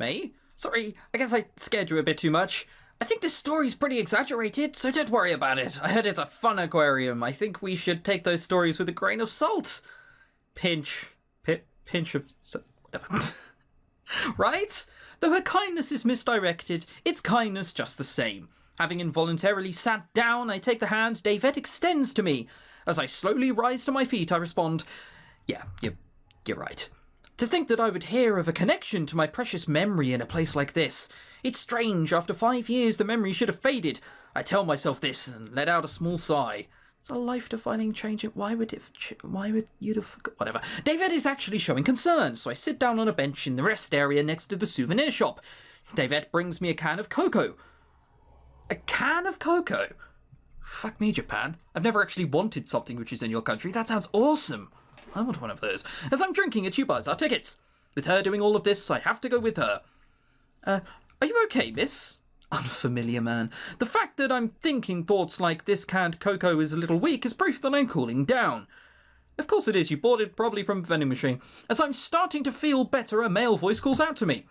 May? Sorry, I guess I scared you a bit too much. I think this story's pretty exaggerated, so don't worry about it. I heard it's a fun aquarium. I think we should take those stories with a grain of salt. Pinch of... whatever. Right? Though her kindness is misdirected, it's kindness just the same. Having involuntarily sat down, I take the hand David extends to me. As I slowly rise to my feet, I respond, yeah, you're right. To think that I would hear of a connection to my precious memory in a place like this. It's strange, after 5 years the memory should have faded. I tell myself this and let out a small sigh. It's a life-defining change. Why would you have forgot? Whatever. David is actually showing concern, so I sit down on a bench in the rest area next to the souvenir shop. David brings me a can of cocoa. A can of cocoa? Fuck me, Japan. I've never actually wanted something which is in your country. That sounds awesome. I want one of those. As I'm drinking it, you buzz our tickets. With her doing all of this, I have to go with her. Are you okay, miss? Unfamiliar man. The fact that I'm thinking thoughts like this canned cocoa is a little weak is proof that I'm cooling down. Of course it is, you bought it probably from a vending machine. As I'm starting to feel better, a male voice calls out to me.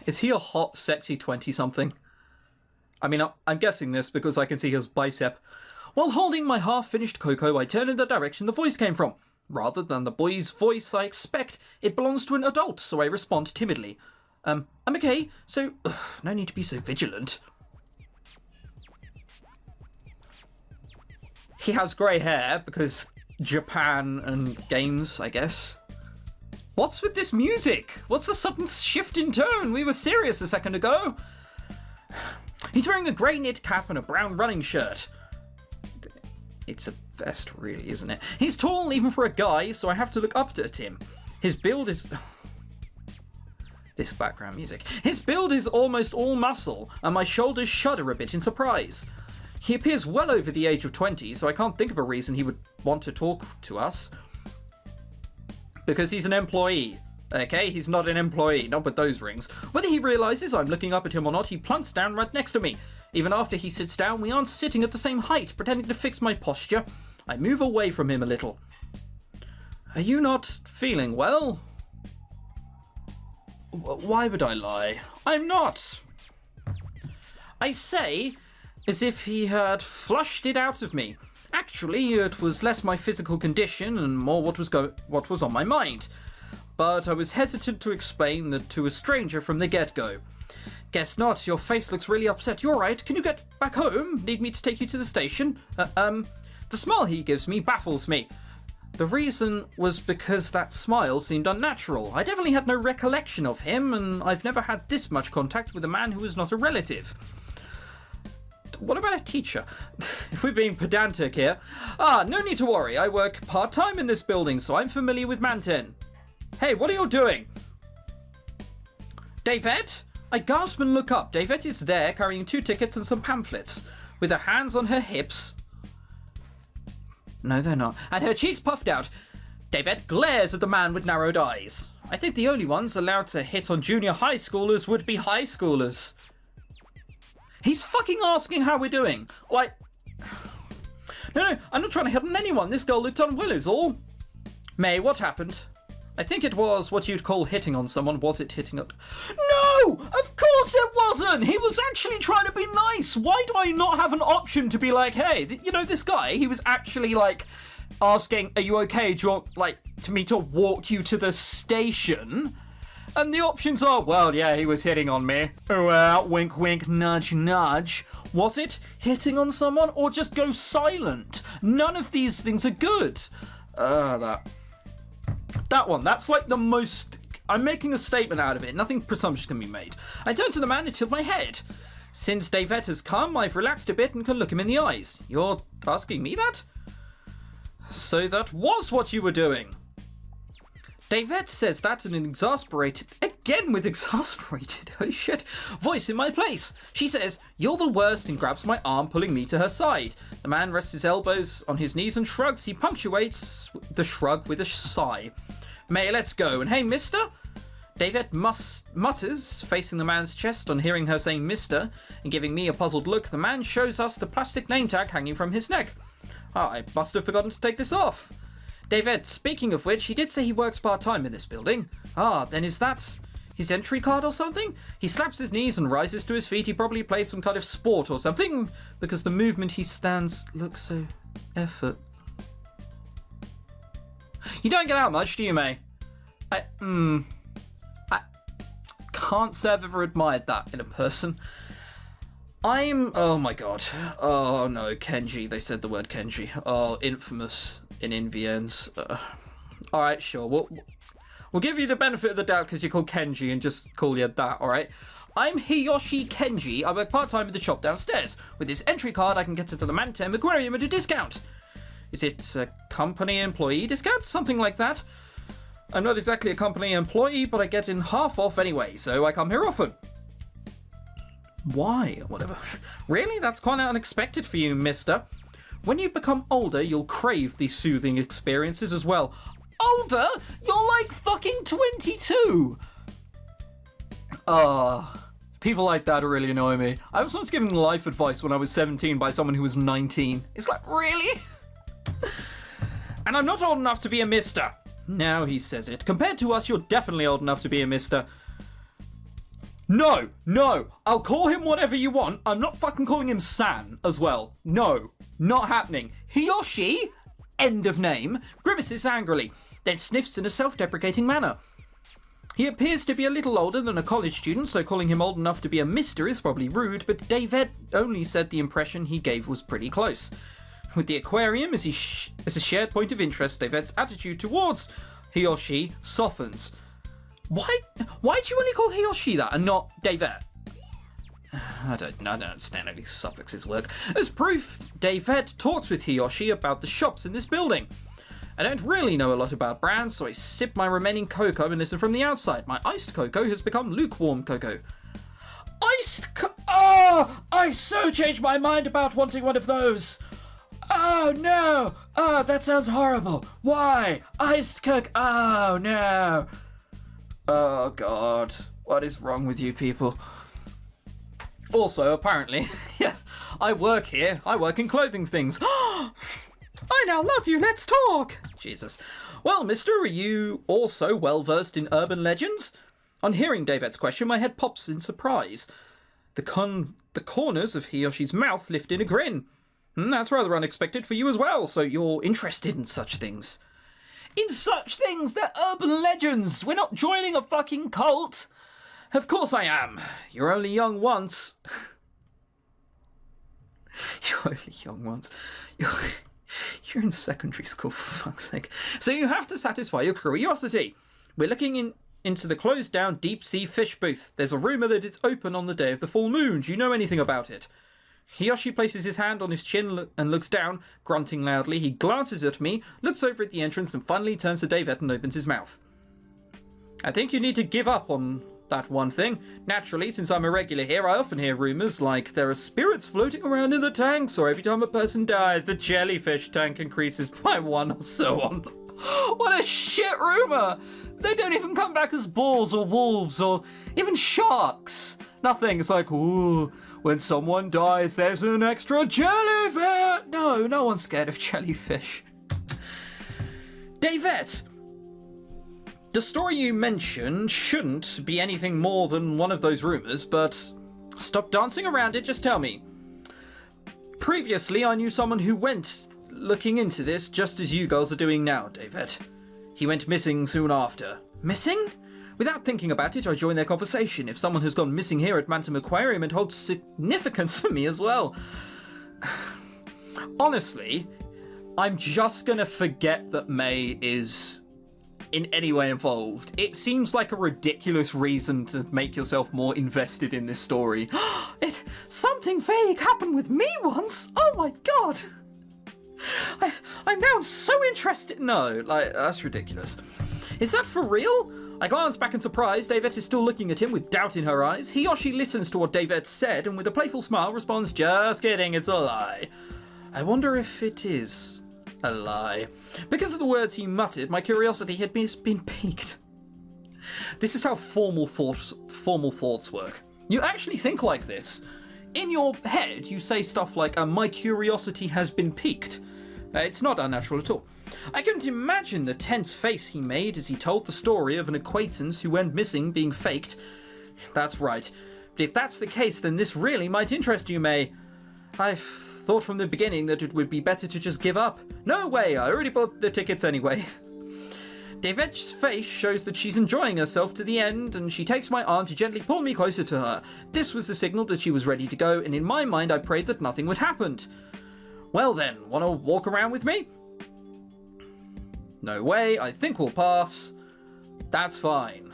Is he a hot, sexy 20-something? I mean, I'm guessing this because I can see his bicep. While holding my half-finished cocoa, I turn in the direction the voice came from. Rather than the boy's voice I expect, it belongs to an adult, so I respond timidly. I'm okay, so no need to be so vigilant. He has grey hair because Japan and games, I guess. What's with this music? What's the sudden shift in tone? We were serious a second ago. He's wearing a grey knit cap and a brown running shirt. It's a vest, really, isn't it? He's tall even for a guy, so I have to look up at him. His build is... This background music. His build is almost all muscle, and my shoulders shudder a bit in surprise. He appears well over the age of 20, so I can't think of a reason he would want to talk to us. Because he's an employee. Okay, he's not an employee, not with those rings. Whether he realises I'm looking up at him or not, he plunks down right next to me. Even after he sits down, we aren't sitting at the same height, pretending to fix my posture. I move away from him a little. Are you not feeling well? Why would I lie? I'm not. I say, as if he had flushed it out of me. Actually, it was less my physical condition and more what was on my mind. But I was hesitant to explain that to a stranger from the get-go. Guess not. Your face looks really upset. You're right. Can you get back home? Need me to take you to the station? The smile he gives me baffles me. The reason was because that smile seemed unnatural. I definitely had no recollection of him, and I've never had this much contact with a man who is not a relative. What about a teacher? If we're being pedantic here. No need to worry. I work part-time in this building, so I'm familiar with Manten. Hey, what are you doing? David? I gasp and look up. David is there, carrying 2 tickets and some pamphlets. With her hands on her hips. No, they're not. And her cheeks puffed out. David glares at the man with narrowed eyes. I think the only ones allowed to hit on junior high schoolers would be high schoolers. He's fucking asking how we're doing. Like... No, I'm not trying to hit on anyone. This girl looked unwell is all. May, what happened? I think it was what you'd call hitting on someone. Was it hitting on... No! Of course it wasn't! He was actually trying to be nice. Why do I not have an option to be like, hey, you know, this guy, he was actually, like, asking, are you okay? Do you want, like, to me to walk you to the station? And the options are, well, yeah, he was hitting on me. Wink, wink, nudge, nudge. Was it hitting on someone or just go silent? None of these things are good. That one, that's like the most... I'm making a statement out of it. Nothing presumptuous can be made. I turn to the man and tilt my head. Since David has come, I've relaxed a bit and can look him in the eyes. You're asking me that? So that was what you were doing. David says that in an exasperated, again with exasperated, holy shit, voice in my place. She says, you're the worst, and grabs my arm, pulling me to her side. The man rests his elbows on his knees and shrugs. He punctuates the shrug with a sigh. May, let's go. And hey, mister? David mutters, facing the man's chest on hearing her saying mister, and giving me a puzzled look. The man shows us the plastic name tag hanging from his neck. I must have forgotten to take this off. David, speaking of which, he did say he works part-time in this building. Ah, then is that his entry card or something? He slaps his knees and rises to his feet. He probably played some kind of sport or something, because the movement he stands looks so effort. You don't get out much, do you, May? I can't say I've ever admired that in a person. Oh my god. Oh no, Kenji. They said the word Kenji. Oh, infamous in Inviens. Alright, sure. We'll give you the benefit of the doubt because you're called Kenji and just call you that, alright? I'm Hiyoshi Kenji. I work part-time at the shop downstairs. With this entry card, I can get into the Mantem Aquarium at a discount. Is it a company employee discount? Something like that. I'm not exactly a company employee, but I get in half off anyway, so I come here often. Why? Whatever. Really? That's quite unexpected for you, mister. When you become older, you'll crave these soothing experiences as well. Older? You're like fucking 22! People like that really annoy me. I was once given life advice when I was 17 by someone who was 19. It's like, really? And I'm not old enough to be a mister. Now he says it. Compared to us, you're definitely old enough to be a mister. No, I'll call him whatever you want. I'm not fucking calling him San as well. No, not happening. He or she, end of name, grimaces angrily, then sniffs in a self-deprecating manner. He appears to be a little older than a college student, so calling him old enough to be a mister is probably rude, but David only said the impression he gave was pretty close. With the aquarium as a shared point of interest, David's attitude towards he or she softens. Why do you only call he or she that and not David? I don't understand how these suffixes work. As proof, David talks with he or she about the shops in this building. I don't really know a lot about brands, so I sip my remaining cocoa and listen from the outside. My iced cocoa has become lukewarm cocoa. I so changed my mind about wanting one of those. Oh no! Oh, that sounds horrible. Why? Iced coke. Oh no. Oh god. What is wrong with you people? Also, apparently, yeah, I work here. I work in clothing things. I now love you. Let's talk. Jesus. Well, mister, are you also well versed in urban legends? On hearing David's question, my head pops in surprise. The corners of he or she's mouth lift in a grin. That's rather unexpected for you as well, so you're interested in such things. In such things? They're urban legends! We're not joining a fucking cult! Of course I am. You're only young once. You're only young once. You're in secondary school, for fuck's sake. So you have to satisfy your curiosity. We're looking into the closed-down deep-sea fish booth. There's a rumour that it's open on the day of the full moon. Do you know anything about it? He or she places his hand on his chin and looks down, grunting loudly. He glances at me, looks over at the entrance, and finally turns to David and opens his mouth. I think you need to give up on that one thing. Naturally, since I'm a regular here, I often hear rumours like there are spirits floating around in the tanks, or every time a person dies, the jellyfish tank increases by 1 or so on. What a shit rumour! They don't even come back as boars or wolves or even sharks. Nothing. It's like, ooh, when someone dies, there's an extra jellyfish. No one's scared of jellyfish. David, the story you mentioned shouldn't be anything more than one of those rumours, but stop dancing around it, just tell me. Previously, I knew someone who went looking into this just as you girls are doing now, David. He went missing soon after. Missing? Without thinking about it, I join their conversation. If someone has gone missing here at Mantem Aquarium, it holds significance for me as well. Honestly, I'm just gonna forget that May is in any way involved. It seems like a ridiculous reason to make yourself more invested in this story. Something vague happened with me once. Oh my god. I'm now so interested. No, that's ridiculous. Is that for real? I glance back in surprise. David is still looking at him with doubt in her eyes. He or she listens to what David said and with a playful smile responds, just kidding, it's a lie. I wonder if it is a lie. Because of the words he muttered, my curiosity had been piqued. This is how formal thoughts work. You actually think like this. In your head, you say stuff like, my curiosity has been piqued. It's not unnatural at all. I couldn't imagine the tense face he made as he told the story of an acquaintance who went missing being faked. That's right. But if that's the case, then this really might interest you, May. I've thought from the beginning that it would be better to just give up. No way, I already bought the tickets anyway. Davette's face shows that she's enjoying herself to the end, and she takes my arm to gently pull me closer to her. This was the signal that she was ready to go, and in my mind I prayed that nothing would happen. Well then, wanna walk around with me? No way, I think we'll pass. That's fine.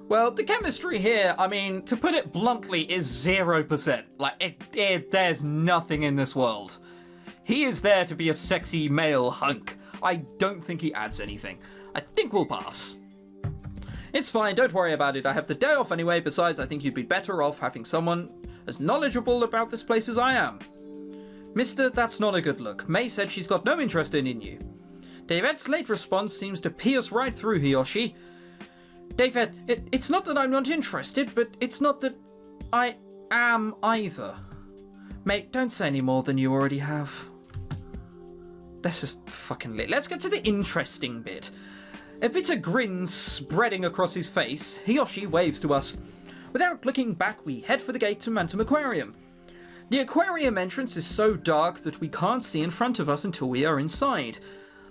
Well, the chemistry here, I mean, to put it bluntly, is 0%. Like, there's nothing in this world. He is there to be a sexy male hunk. I don't think he adds anything. I think we'll pass. It's fine, don't worry about it. I have the day off anyway. Besides, I think you'd be better off having someone as knowledgeable about this place as I am. Mister, that's not a good look. May said she's got no interest in you. Davette's late response seems to pierce right through Hiyoshi. Davette, it's not that I'm not interested, but it's not that I am either. Mate, don't say any more than you already have. This is fucking lit. Let's get to the interesting bit. A bitter grin spreading across his face, Hiyoshi waves to us. Without looking back, we head for the gate to Mantum Aquarium. The aquarium entrance is so dark that we can't see in front of us until we are inside.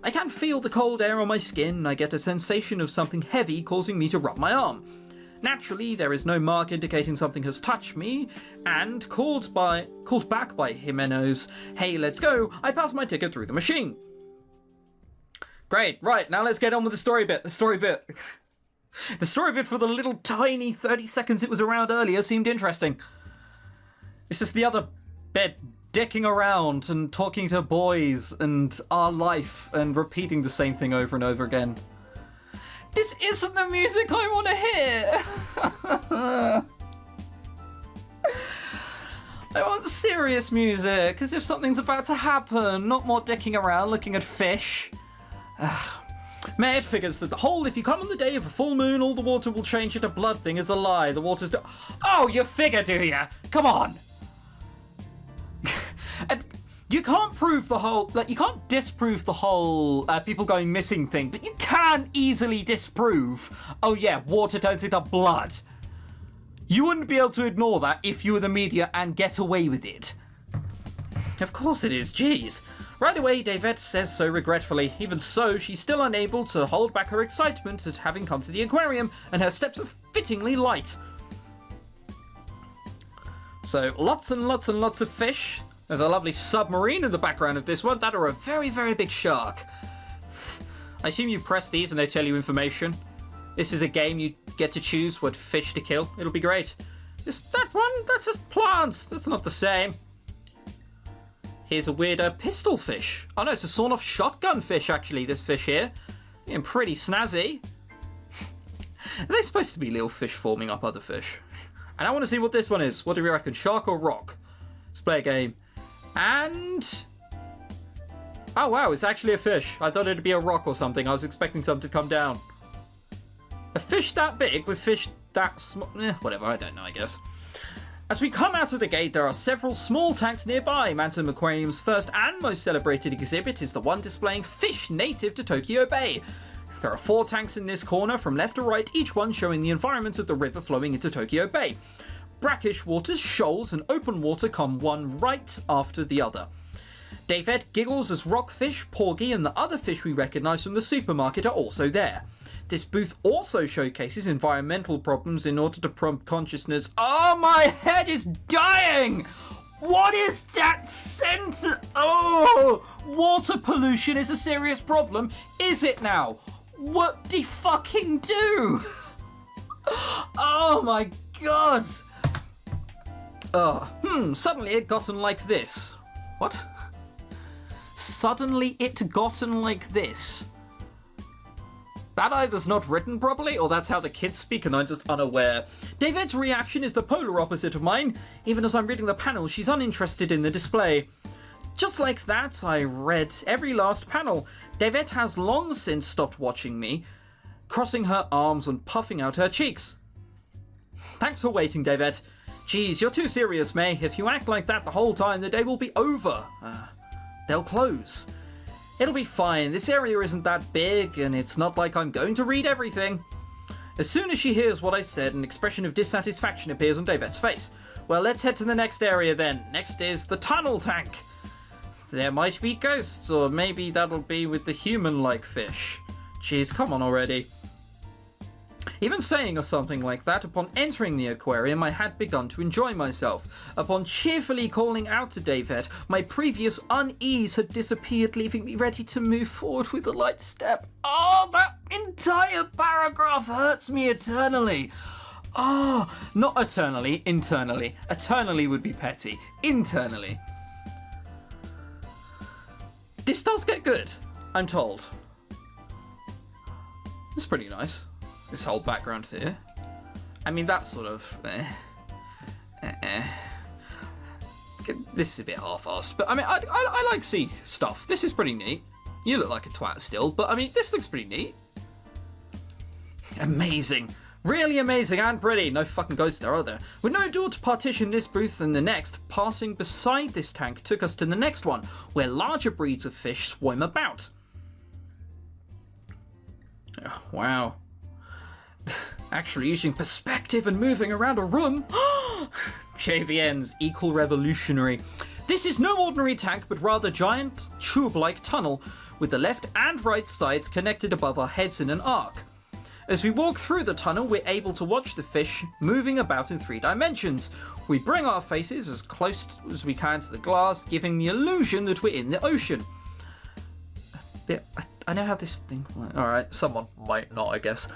I can feel the cold air on my skin, and I get a sensation of something heavy causing me to rub my arm. Naturally, there is no mark indicating something has touched me, and called back by Jimenez, "Hey, let's go," I pass my ticket through the machine. Great, right, now let's get on with the story bit. The story bit for the little tiny 30 seconds it was around earlier seemed interesting. It's just the other bit dicking around and talking to boys and our life and repeating the same thing over and over again. This isn't the music I want to hear! I want serious music, as if something's about to happen, not more dicking around looking at fish. Matt figures that the whole "if you come on the day of a full moon, all the water will change into blood" thing is a lie. The water's Oh, you figure, do ya? Come on! You can't prove the whole, you can't disprove the whole people going missing thing, but you can easily disprove, oh yeah, water turns into blood. You wouldn't be able to ignore that if you were the media and get away with it. Of course it is, jeez. Right away, Davette says so regretfully. Even so, she's still unable to hold back her excitement at having come to the aquarium, and her steps are fittingly light. So, lots and lots and lots of fish. There's a lovely submarine in the background of this one. That are a very, very big shark. I assume you press these and they tell you information. This is a game you get to choose what fish to kill. It'll be great. Just that one? That's just plants. That's not the same. Here's a weird pistol fish. Oh no, it's a sawn-off shotgun fish, actually, this fish here. And pretty snazzy. Are they supposed to be little fish forming up other fish? And I want to see what this one is. What do you reckon? Shark or rock? Let's play a game. And... oh wow, it's actually a fish. I thought it'd be a rock or something. I was expecting something to come down. A fish that big with fish that small... whatever, I don't know, I guess. As we come out of the gate, there are several small tanks nearby. Mantum Aquarium's first and most celebrated exhibit is the one displaying fish native to Tokyo Bay. There are 4 tanks in this corner from left to right, each one showing the environment of the river flowing into Tokyo Bay. Brackish waters, shoals, and open water come one right after the other. Davette giggles as rockfish, porgy, and the other fish we recognise from the supermarket are also there. This booth also showcases environmental problems in order to prompt consciousness. Oh, my head is dying! What is that scent? Oh, water pollution is a serious problem. Is it now? What do you fucking do? Oh my god! Suddenly it gotten like this. What? Suddenly it gotten like this. That either's not written properly, or that's how the kids speak and I'm just unaware. Davette's reaction is the polar opposite of mine. Even as I'm reading the panel, she's uninterested in the display. Just like that, I read every last panel. Davette has long since stopped watching me, crossing her arms and puffing out her cheeks. Thanks for waiting, Davette. Geez, you're too serious, May. If you act like that the whole time, the day will be over. They'll close. It'll be fine. This area isn't that big, and it's not like I'm going to read everything. As soon as she hears what I said, an expression of dissatisfaction appears on Davette's face. Well, let's head to the next area then. Next is the tunnel tank. There might be ghosts, or maybe that'll be with the human-like fish. Jeez, come on already. Even saying something like that, upon entering the aquarium, I had begun to enjoy myself. Upon cheerfully calling out to Davette, my previous unease had disappeared, leaving me ready to move forward with a light step. Oh, that entire paragraph hurts me eternally. Oh, not eternally, internally. Eternally would be petty. Internally. This does get good, I'm told. It's pretty nice. This whole background here. I mean, that's sort of... This is a bit half-assed, but I mean, I like sea stuff. This is pretty neat. You look like a twat still, but I mean, this looks pretty neat. Amazing. Really amazing and pretty. No fucking ghosts there, are there? With no door to partition this booth and the next, passing beside this tank took us to the next one, where larger breeds of fish swim about. Oh, wow. Actually using perspective and moving around a room. JVN's equal revolutionary. This is no ordinary tank, but rather giant tube-like tunnel with the left and right sides connected above our heads in an arc. As we walk through the tunnel, we're able to watch the fish moving about in 3 dimensions. We bring our faces as close as we can to the glass, giving the illusion that we're in the ocean. I know how this thing... Alright, someone might not, I guess.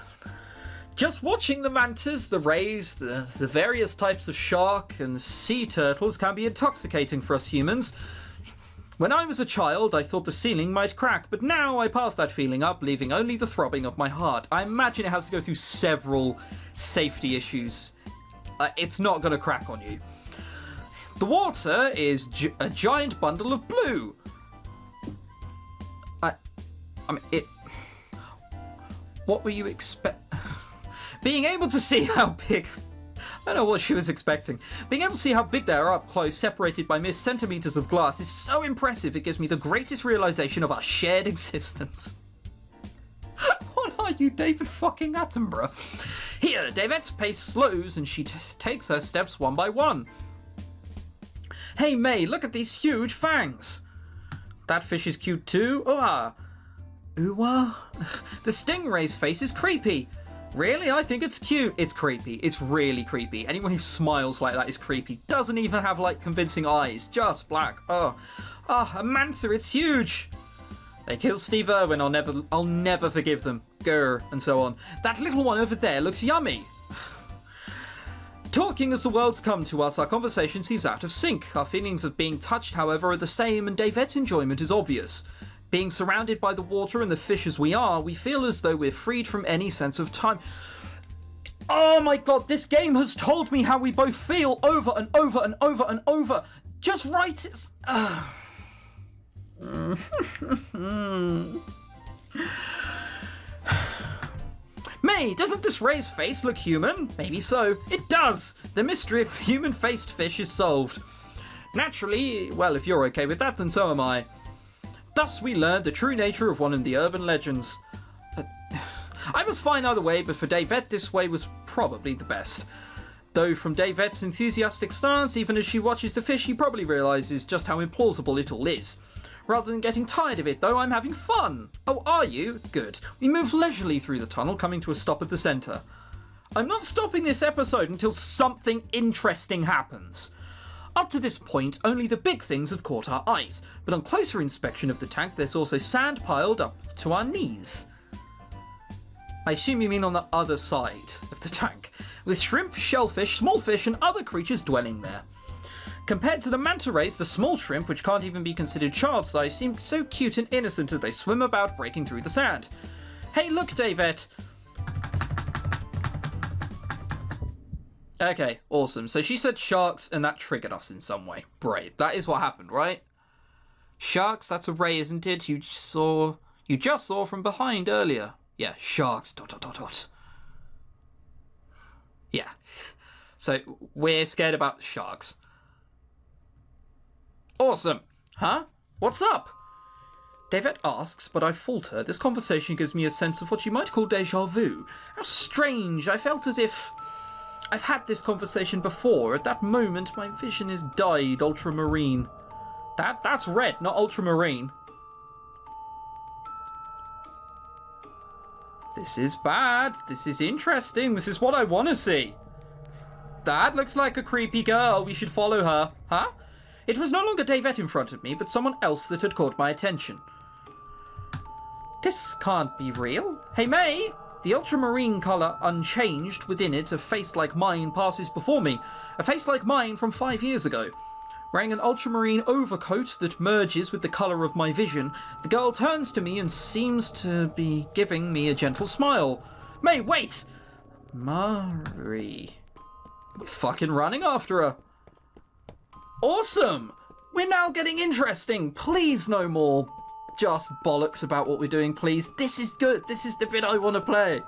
Just watching the mantas, the rays, the various types of shark and sea turtles can be intoxicating for us humans. When I was a child, I thought the ceiling might crack, but now I pass that feeling up, leaving only the throbbing of my heart. I imagine it has to go through several safety issues. It's not going to crack on you. The water is a giant bundle of blue. I mean, it... What were you Being able to see how big... I don't know what she was expecting. Being able to see how big they are up close, separated by mere centimetres of glass, is so impressive it gives me the greatest realisation of our shared existence. What are you, David fucking Attenborough? Here, Davette's pace slows and she takes her steps one by one. Hey May, look at these huge fangs. That fish is cute too. Ooh-ah. Ooh-ah? The stingray's face is creepy. Really? I think it's cute. It's creepy. It's really creepy. Anyone who smiles like that is creepy. Doesn't even have, like, convincing eyes. Just black. Oh. Ah, a manta. It's huge. They killed Steve Irwin. I'll never forgive them. Grr. And so on. That little one over there looks yummy. Talking as the world's come to us, our conversation seems out of sync. Our feelings of being touched, however, are the same, and Davette's enjoyment is obvious. Being surrounded by the water and the fish as we are, we feel as though we're freed from any sense of time. Oh my god, this game has told me how we both feel over and over and over and over. Just write it. May, doesn't this raised face look human? Maybe so. It does. The mystery of the human-faced fish is solved. Naturally, well, if you're okay with that, then so am I. Thus we learned the true nature of one of the urban legends. I was fine either way, but for Davette this way was probably the best. Though from Davette's enthusiastic stance, even as she watches the fish, she probably realises just how implausible it all is. Rather than getting tired of it, though, I'm having fun. Oh, are you? Good. We move leisurely through the tunnel, coming to a stop at the centre. I'm not stopping this episode until something interesting happens. Up to this point, only the big things have caught our eyes, but on closer inspection of the tank, there's also sand piled up to our knees. I assume you mean on the other side of the tank, with shrimp, shellfish, small fish, and other creatures dwelling there. Compared to the manta rays, the small shrimp, which can't even be considered child-sized, seem so cute and innocent as they swim about breaking through the sand. Hey, look, Davette! Okay, awesome. So she said sharks, and that triggered us in some way. Great. That is what happened, right? Sharks, that's a ray, isn't it? You just saw from behind earlier. Yeah, sharks, ... Yeah. So we're scared about sharks. Awesome. Huh? What's up? Davette asks, but I falter. This conversation gives me a sense of what you might call déjà vu. How strange. I felt as if I've had this conversation before. At that moment, my vision is dyed ultramarine. That's red, not ultramarine. This is bad. This is interesting. This is what I want to see. That looks like a creepy girl. We should follow her. Huh? It was no longer Davette in front of me, but someone else that had caught my attention. This can't be real. Hey, May! The ultramarine colour unchanged within it, a face like mine passes before me. A face like mine from 5 years ago. Wearing an ultramarine overcoat that merges with the colour of my vision, the girl turns to me and seems to be giving me a gentle smile. May, wait! Mari. We're fucking running after her. Awesome! We're now getting interesting. Please no more just bollocks about what we're doing, please. This is good. This is the bit I want to play.